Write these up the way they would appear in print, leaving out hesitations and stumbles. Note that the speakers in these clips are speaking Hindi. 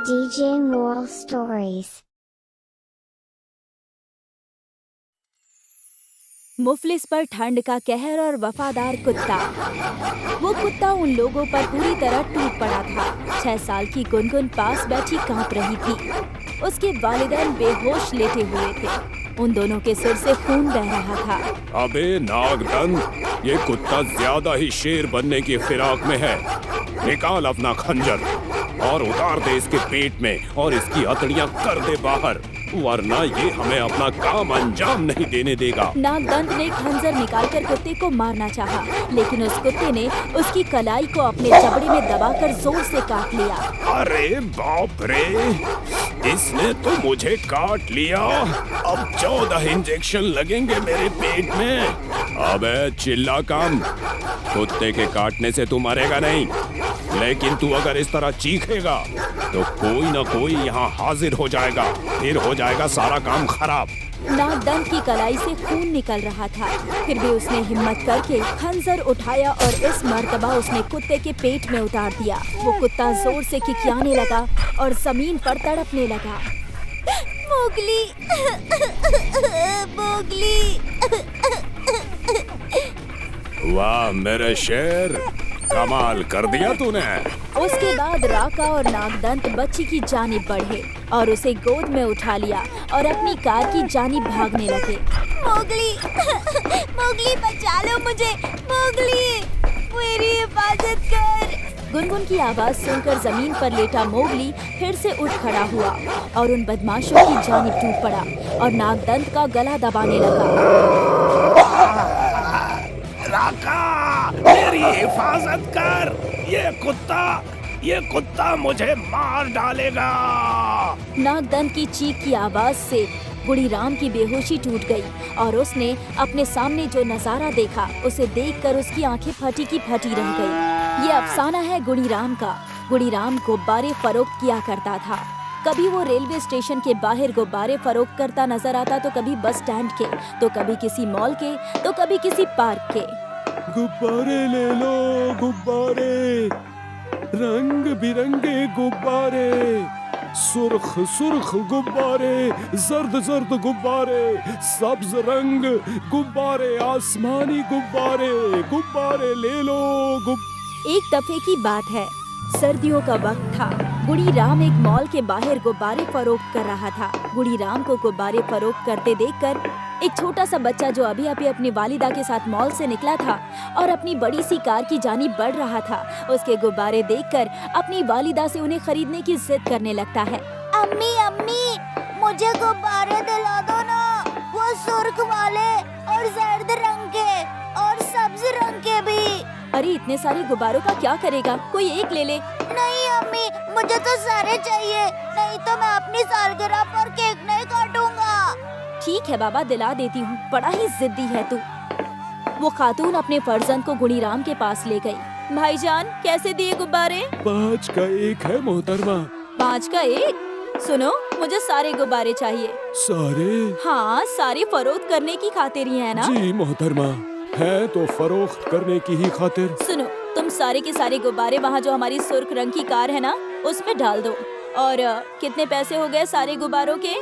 DJ Moral Stories। मुफलिस पर ठंड का कहर और वफादार कुत्ता। वो कुत्ता उन लोगों पर पूरी तरह टूट पड़ा था। 6 साल की गुनगुन पास बैठी कांप रही थी। उसके वालिदैन बेहोश लेटे हुए थे। उन दोनों के सिर से खून बह रहा था। अबे नागदंत, ये कुत्ता ज्यादा ही शेर बनने की फिराक में है। निकाल अपना खंजर और उतार दे इसके पेट में और इसकी अतड़ियां कर दे बाहर, वरना ये हमें अपना काम अंजाम नहीं देने देगा। नागदंत ने खंजर निकालकर कुत्ते को मारना चाहा, लेकिन उस कुत्ते ने उसकी कलाई को अपने जबड़े में दबाकर जोर से काट लिया। अरे बाप रे, इसने तो मुझे काट लिया। अब 14 इंजेक्शन लगेंगे मेरे पेट में। अबे चिल्ला कम, कुत्ते के काटने से तू मरेगा नहीं, लेकिन तू अगर इस तरह चीखेगा तो कोई ना कोई यहाँ हाजिर हो जाएगा, फिर हो जाएगा सारा काम खराब। नागदंत की कलाई से खून निकल रहा था, फिर भी उसने हिम्मत करके खंजर उठाया और इस मर्तबा उसने कुत्ते के पेट में उतार दिया। वो कुत्ता जोर से किकियाने लगा और जमीन पर तड़पने लगा। Mowgli, Mowgli. वाह मेरे शेर, कमाल कर दिया तूने। उसके बाद राका और नागदंत बच्ची की जानिब बढ़े और उसे गोद में उठा लिया और अपनी कार की जानिब भागने लगे। मोगली, मोगली बचा लो मुझे, मोगली, मेरी हिफाजत कर। गुनगुन की आवाज सुनकर जमीन पर लेटा मोगली फिर से उठ खड़ा हुआ और उन बदमाशों की जानिब टूट पड़ा और नागदंत का गला दबाने लगा। राका, मेरी हिफाजत कर, ये कुत्ता मुझे मार डालेगा। नागदंत की चीख की आवाज से गुड़ीराम की बेहोशी टूट गई और उसने अपने सामने जो नजारा देखा उसे देखकर उसकी आंखें फटी की फटी रह गई। ये अफसाना है गुड़ीराम का। गुड़ीराम गुब्बारे फरोख्त किया करता था। कभी वो रेलवे स्टेशन के बाहर गुब्बारे फरोख्त करता नजर आता, तो कभी बस स्टैंड के, तो कभी किसी मॉल के, तो कभी किसी पार्क के। गुब्बारे ले लो, गुब्बारे, रंग बिरंगे गुब्बारे, सुर्ख सुर्ख गुब्बारे, जर्द जर्द गुब्बारे, सब्ज रंग गुब्बारे, आसमानी गुब्बारे, गुब्बारे ले लो। एक दफे की बात है, सर्दियों का वक्त था। गुड़ीराम एक मॉल के बाहर गुब्बारे फरोख्त कर रहा था। गुड़ीराम को गुब्बारे फरोख्त करते देखकर एक छोटा सा बच्चा जो अभी अभी अपनी वालिदा के साथ मॉल से निकला था और अपनी बड़ी सी कार की जानिब बढ़ रहा था, उसके गुब्बारे देखकर अपनी वालिदा से उन्हें खरीदने की जिद करने लगता है। अम्मी, अम्मी, मुझे गुब्बारे दिला दो ना, वो सुर्ख वाले और जर्द रंग के और सब्ज रंग के भी। अरे इतने सारे गुब्बारों का क्या करेगा, कोई एक ले ले। नहीं अम्मी, मुझे तो सारे चाहिए, नहीं तो मैं अपनी सालगिरह पर केक नहीं काटूंगा। ठीक है बाबा, दिला देती हूँ, बड़ा ही जिद्दी है तू। वो खातून अपने फर्जंद को गुड़ीराम के पास ले गई। भाईजान, कैसे दिए गुब्बारे? 5 का 1 है मोहतरमा। 5 का 1? सुनो, मुझे सारे गुब्बारे चाहिए। सारे? हाँ, सारे फरोख्त करने की खातिर ही है ना? जी मोहतरमा, है तो फरोख्त करने की ही खातिर। सुनो, तुम सारे के सारे गुब्बारे वहाँ जो हमारी सुर्ख रंग की कार है ना, उसमें डाल दो। और कितने पैसे हो गए सारे गुब्बारों के?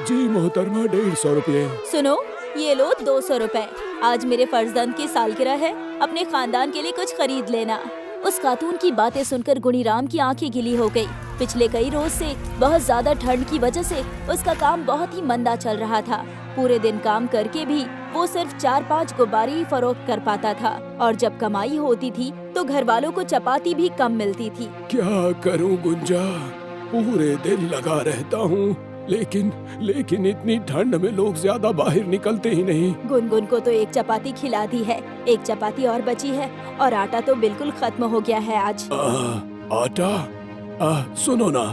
जी मोहतरमा, 150 रुपये। सुनो, ये लो 200 रुपए। आज मेरे फर्जंद की सालगिरह है, अपने खानदान के लिए कुछ खरीद लेना। उस खातून की बातें सुनकर गुड़ीराम की आंखें गिली हो गई। पिछले कई रोज से बहुत ज्यादा ठंड की वजह से उसका काम बहुत ही मंदा चल रहा था। पूरे दिन काम करके भी वो सिर्फ 4-5 गुब्बारे ही फरोख्त कर पाता था और जब कमाई होती थी तो घर वालों को चपाती भी कम मिलती थी। क्या करूं गुंजा, पूरे दिन लगा रहता हूँ, लेकिन इतनी ठंड में लोग ज्यादा बाहर निकलते ही नहीं। गुनगुन को तो एक चपाती खिला दी है, एक चपाती और बची है और आटा तो बिल्कुल खत्म हो गया है आज। आटा? सुनो ना,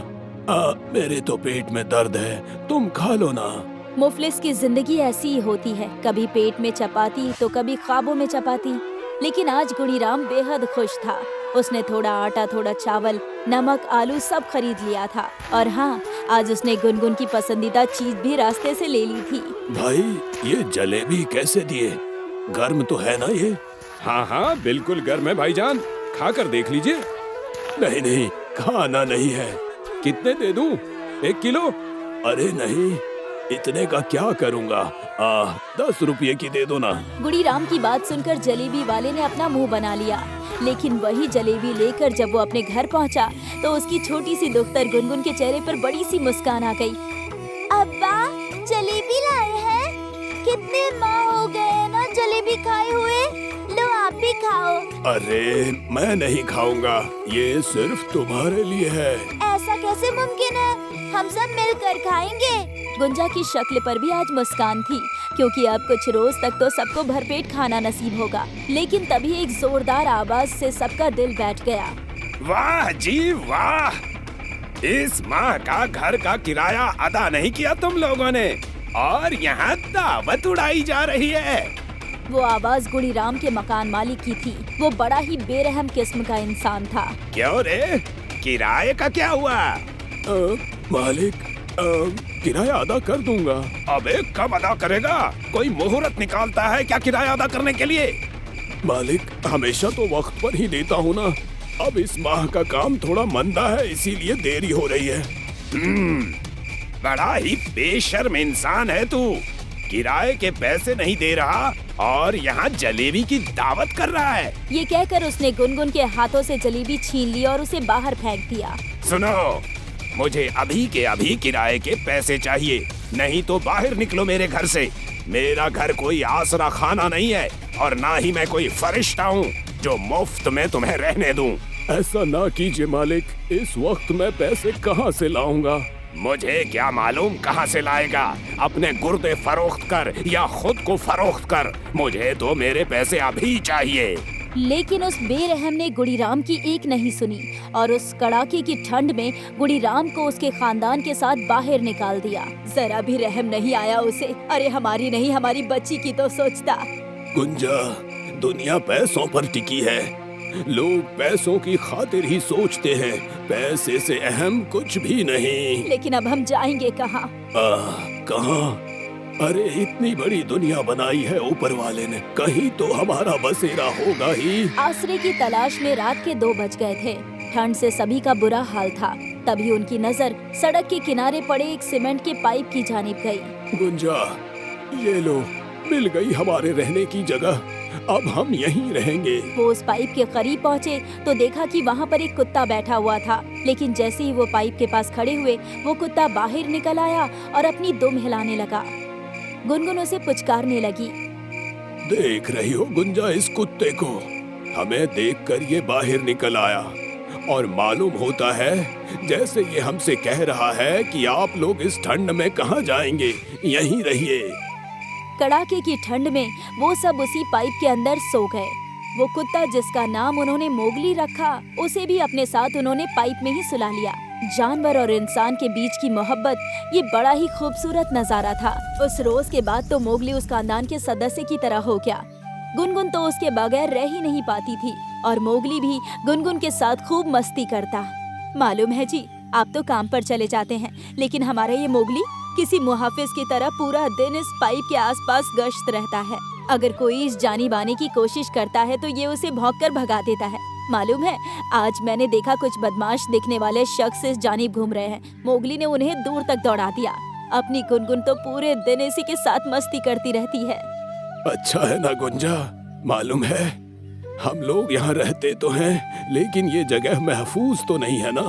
मेरे तो पेट में दर्द है, तुम खा लो ना। मुफलिस की जिंदगी ऐसी ही होती है, कभी पेट में चपाती तो कभी ख्वाबों में चपाती। लेकिन आज गुड़ीराम बेहद खुश था। उसने थोड़ा आटा, थोड़ा चावल, नमक, आलू सब खरीद लिया था और हाँ, आज उसने गुनगुन की पसंदीदा चीज भी रास्ते से ले ली थी। भाई, ये जलेबी कैसे दिए? गर्म तो है ना ये? हाँ हाँ, बिल्कुल गर्म है भाईजान, खा कर देख लीजिए। नहीं, खाना नहीं है, कितने दे दूं? 1 किलो? अरे नहीं, इतने का क्या करूंगा। 10 रुपये की दे दो ना। गुड़ीराम की बात सुनकर जलेबी वाले ने अपना मुंह बना लिया, लेकिन वही जलेबी लेकर जब वो अपने घर पहुंचा तो उसकी छोटी सी दुख्तर गुनगुन के चेहरे पर बड़ी सी मुस्कान आ गई। अब्बा, जलेबी लाए हैं? कितने माह हो गए ना जलेबी खाए हुए। लो आप भी खाओ। अरे मैं नहीं खाऊंगा, ये सिर्फ तुम्हारे लिए है। ऐसा कैसे मुमकिन है? हम सब मिलकर खाएंगे। गुंजा की शक्ल पर भी आज मुस्कान थी, क्योंकि अब कुछ रोज तक तो सबको भरपेट खाना नसीब होगा। लेकिन तभी एक जोरदार आवाज से सबका दिल बैठ गया। वाह जी वाह, इस माह का घर का किराया अदा नहीं किया तुम लोगों ने, और यहाँ दावत उड़ाई जा रही है। वो आवाज गुड़ीराम के मकान मालिक की थी। वो बड़ा ही बेरहम किस्म का इंसान था। क्यों रे, किराए का क्या हुआ? मालिक, किराया अदा कर दूंगा। अबे कब अदा करेगा? कोई मुहूर्त निकालता है क्या किराया अदा करने के लिए? मालिक, हमेशा तो वक्त पर ही देता हूँ ना। अब इस माह का काम थोड़ा मंदा है, इसीलिए देरी हो रही है। बड़ा ही बेशर्म इंसान है तू। किराए के पैसे नहीं दे रहा और यहाँ जलेबी की दावत कर रहा है। ये कहकर उसने गुनगुन के हाथों से जलेबी छीन ली और उसे बाहर फेंक दिया। सुनो, मुझे अभी के अभी किराए के पैसे चाहिए, नहीं तो बाहर निकलो मेरे घर से। मेरा घर कोई आसरा खाना नहीं है और ना ही मैं कोई फरिश्ता हूँ जो मुफ्त में तुम्हें रहने दूं। ऐसा ना कीजिए मालिक, इस वक्त मैं पैसे कहाँ से लाऊंगा? मुझे क्या मालूम कहाँ से लाएगा। अपने गुर्दे फरोख्त कर या खुद को फरोख्त कर, मुझे तो मेरे पैसे अभी चाहिए। लेकिन उस बेरहम ने गुड़ीराम की एक नहीं सुनी और उस कड़ाके की ठंड में गुड़ीराम को उसके खानदान के साथ बाहर निकाल दिया। जरा भी रहम नहीं आया उसे। अरे हमारी नहीं, हमारी बच्ची की तो सोचता। गुंजा, दुनिया पैसों पर टिकी है। लोग पैसों की खातिर ही सोचते हैं, पैसे से अहम कुछ भी नहीं। लेकिन अब हम जाएंगे कहाँ? कहाँ? अरे इतनी बड़ी दुनिया बनाई है ऊपर वाले ने, कहीं तो हमारा बसेरा होगा ही। आसरे की तलाश में रात के 2 बज गए थे। ठंड से सभी का बुरा हाल था। तभी उनकी नजर सड़क के किनारे पड़े एक सीमेंट के पाइप की जानिब गई। गुंजा, ये लो, मिल गई हमारे रहने की जगह। अब हम यहीं रहेंगे। वो उस पाइप के करीब पहुँचे तो देखा कि वहाँ पर एक कुत्ता बैठा हुआ था। लेकिन जैसे ही वो पाइप के पास खड़े हुए, वो कुत्ता बाहर निकल आया और अपनी दुम हिलाने लगा। गुनगुन उसे पुचकारने लगी। देख रही हो गुंजा इस कुत्ते को? हमें देखकर ये बाहर निकल आया और मालूम होता है जैसे ये हमसे कह रहा है कि आप लोग इस ठंड में कहाँ जाएंगे, यहीं रहिए। कड़ाके की ठंड में वो सब उसी पाइप के अंदर सो गए। वो कुत्ता जिसका नाम उन्होंने मोगली रखा, उसे भी अपने साथ उन्होंने पाइप में ही सुला लिया। जानवर और इंसान के बीच की मोहब्बत, ये बड़ा ही खूबसूरत नजारा था। उस रोज के बाद तो मोगली उस खानदान के सदस्य की तरह हो गया। गुनगुन तो उसके बगैर रह ही नहीं पाती थी और मोगली भी गुनगुन के साथ खूब मस्ती करता। मालूम है जी, आप तो काम पर चले जाते हैं, लेकिन हमारा ये मोगली किसी मुहाफिज की तरह पूरा दिन इस पाइप के आसपास गश्त रहता है। अगर कोई इस जानिब आने की कोशिश करता है तो ये उसे भौंककर भगा देता है। मालूम है, आज मैंने देखा कुछ बदमाश दिखने वाले शख्स इस जानिब घूम रहे हैं। मोगली ने उन्हें दूर तक दौड़ा दिया। अपनी गुनगुन तो पूरे दिन इसी के साथ मस्ती करती रहती है। अच्छा है ना गुंजा, मालूम है हम लोग यहाँ रहते तो हैं, लेकिन ये जगह महफूज तो नहीं है ना।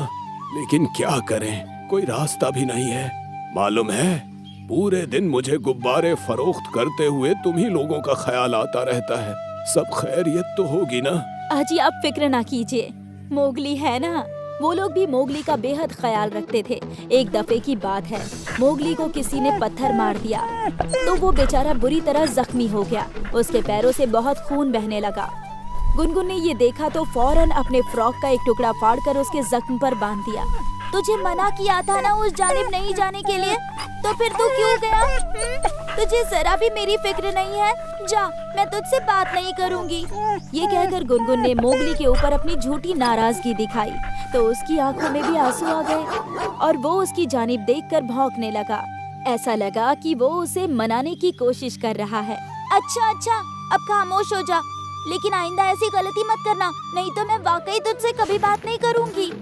लेकिन क्या करें, कोई रास्ता भी नहीं है। मालूम है, पूरे दिन मुझे गुब्बारे फरोख्त करते हुए तुम ही लोगों का ख्याल आता रहता है। सब खैरियत तो होगी ना? आजी आप फिक्र ना कीजिए, मोगली है ना। वो लोग भी मोगली का बेहद ख्याल रखते थे। एक दफे की बात है, मोगली को किसी ने पत्थर मार दिया तो वो बेचारा बुरी तरह जख्मी हो गया। उसके पैरों से बहुत खून बहने लगा। गुनगुन ने ये देखा तो फौरन अपने फ्रॉक का एक टुकड़ा फाड़कर उसके जख्म पर बांध दिया। तुझे मना किया था ना उस जानिब नहीं जाने के लिए, तो फिर तू क्यों गया? तुझे जरा भी मेरी फिक्र नहीं है। जा, मैं तुझसे बात नहीं करूंगी। ये कहकर गुनगुन ने मोगली के ऊपर अपनी झूठी नाराजगी दिखाई तो उसकी आंखों में भी आंसू आ गए और वो उसकी जानिब देखकर भौंकने लगा। ऐसा लगा कि वो उसे मनाने की कोशिश कर रहा है। अच्छा, अब खामोश हो जा, लेकिन आइंदा ऐसी गलती मत करना, नहीं तो मैं वाकई तुझसे कभी बात नहीं करूंगी।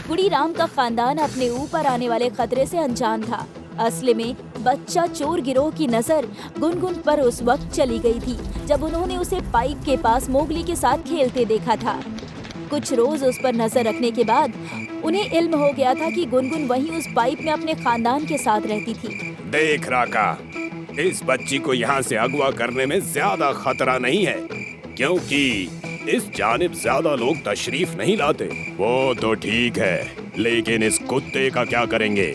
गुडीराम का खानदान अपने ऊपर आने वाले खतरे से अनजान था। असली में बच्चा चोर गिरोह की नजर गुनगुन पर उस वक्त चली गई थी जब उन्होंने उसे पाइप के पास मोगली के साथ खेलते देखा था। कुछ रोज उस पर नजर रखने के बाद उन्हें इल्म हो गया था कि गुनगुन वहीं उस पाइप में अपने खानदान के साथ रहती थी। देख राका, इस बच्ची को यहाँ से अगवा करने में ज्यादा खतरा नहीं है, क्योंकि इस जानिब ज्यादा लोग तशरीफ नहीं लाते। वो तो ठीक है, लेकिन इस कुत्ते का क्या करेंगे?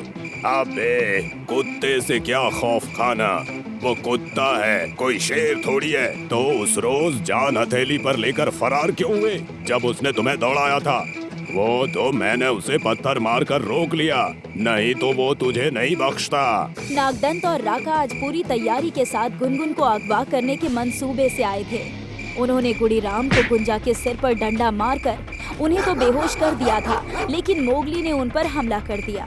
अबे कुत्ते से क्या खौफ खाना, वो कुत्ता है, कोई शेर थोड़ी है। तो उस रोज जान हथेली पर लेकर फरार क्यों हुए जब उसने तुम्हें दौड़ाया था? वो तो मैंने उसे पत्थर मारकर रोक लिया, नहीं तो वो तुझे नहीं बख्शता। नागदंत और राका आज पूरी तैयारी के साथ गुनगुन को अगवा करने के मंसूबे से आए थे। उन्होंने गुडीराम को गुंजा के सिर पर डंडा मारकर उन्हें तो बेहोश कर दिया था, लेकिन मोगली ने उन पर हमला कर दिया।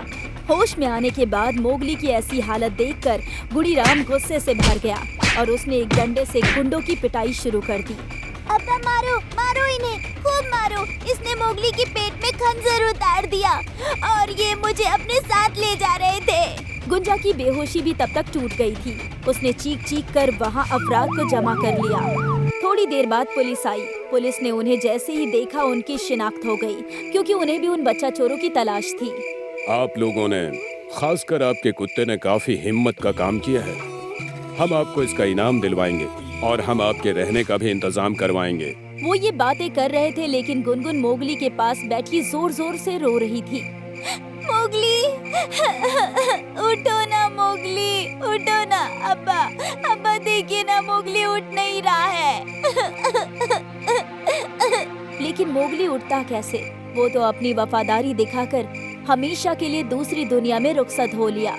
होश में आने के बाद मोगली की ऐसी हालत देखकर गुडीराम गुस्से से भर गया और उसने एक डंडे से गुंडों की पिटाई शुरू कर दी। अब्बा मारो, मारो इन्हें, खूब मारो। इसने मोगली के पेट में खंजर उतार दिया और ये मुझे अपने साथ ले जा रहे थे। गुंजा की बेहोशी भी तब तक टूट गई थी। उसने चीख चीख कर वहाँ अफराद को जमा कर लिया। थोड़ी देर बाद पुलिस आई। पुलिस ने उन्हें जैसे ही देखा उनकी शिनाख्त हो गई, क्योंकि उन्हें भी उन बच्चा चोरों की तलाश थी। आप लोगों ने, खासकर आपके कुत्ते ने काफी हिम्मत का काम किया है। हम आपको इसका इनाम दिलवाएंगे और हम आपके रहने का भी इंतजाम करवाएंगे। वो ये बातें कर रहे थे, लेकिन गुनगुन मोगली के पास बैठी जोर जोर से रो रही थी। मोगली, उठो ना मोगली, उठो ना। अब्बा, अब्बा देखिए ना, मोगली उठ नहीं रहा है। लेकिन मोगली उठता कैसे? वो तो अपनी वफादारी दिखाकर हमेशा के लिए दूसरी दुनिया में रुखसत हो लिया।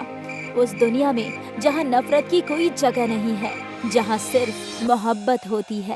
उस दुनिया में जहाँ नफरत की कोई जगह नहीं है, जहाँ सिर्फ मोहब्बत होती है।